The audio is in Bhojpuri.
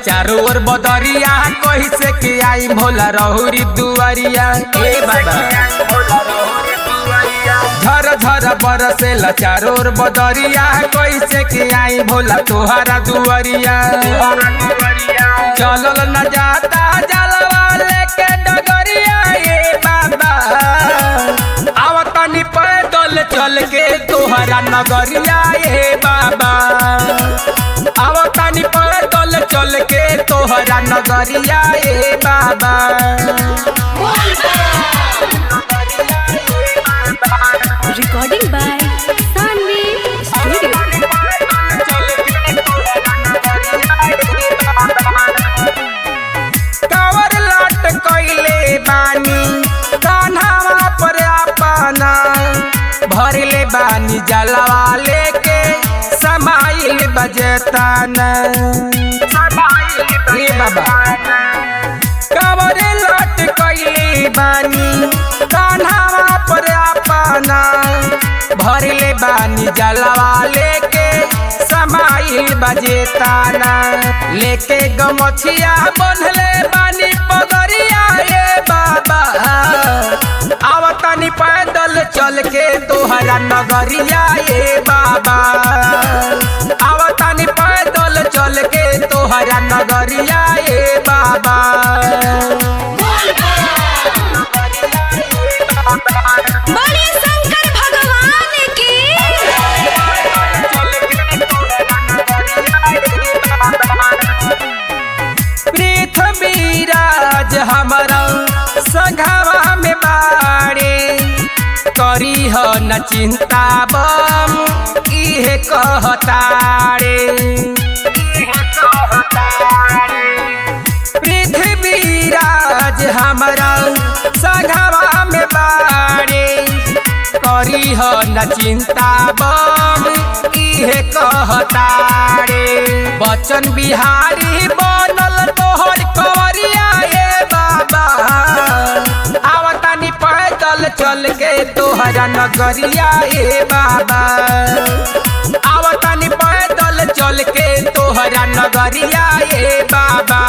चारों ओर बदरिया कैसे के आई भोला रहुरी दुआरिया ए बाबा। झर झर बरसेला चारों ओर बदरिया कैसे के आई भोला तोहरा दुआरिया। चलल न जाता जलवा लेके डगरिया ए बाबा। आवतनी पैदल चल के तोहरा नगरिया ए बाबा। आवतनी पैदल चल के तोहरा नगरिया ए बाबा। Recording by Sanvi Studio. कावर लाट कइले बानी कान्हावा पर अपना भरले बानी जलवा लेके समाइल बजताना ए बाबा। कावर लाट कइले बानी कान्हावा पर अपना भरले बानी जलवा लेके समाइल बजेताना। लेके गमछिया बंधले बानी पगरिया ए बाबा। आवतनी पैदल चल के तोहरा नगरिया ए बाबा। आवतनी पैदल चल के तोहरा नगरिया ए बाबा। बोलिए शंकर भगवान की। पृथ्वीराज हमारा संघवा में बाड़े करी हो न चिंता बम इहे कहतारे। पृथ्वीराज हमारा संघवा में बाड़े करी हो न चिंता बम इहे कहतारे। बचन बिहारी बनल तोहर कंवरिया ए बाबा। आवतनी पैदल चल के तोहरा नगरिया ए बाबा। आवतनी पैदल चल के तोहरा नगरिया ए बाबा।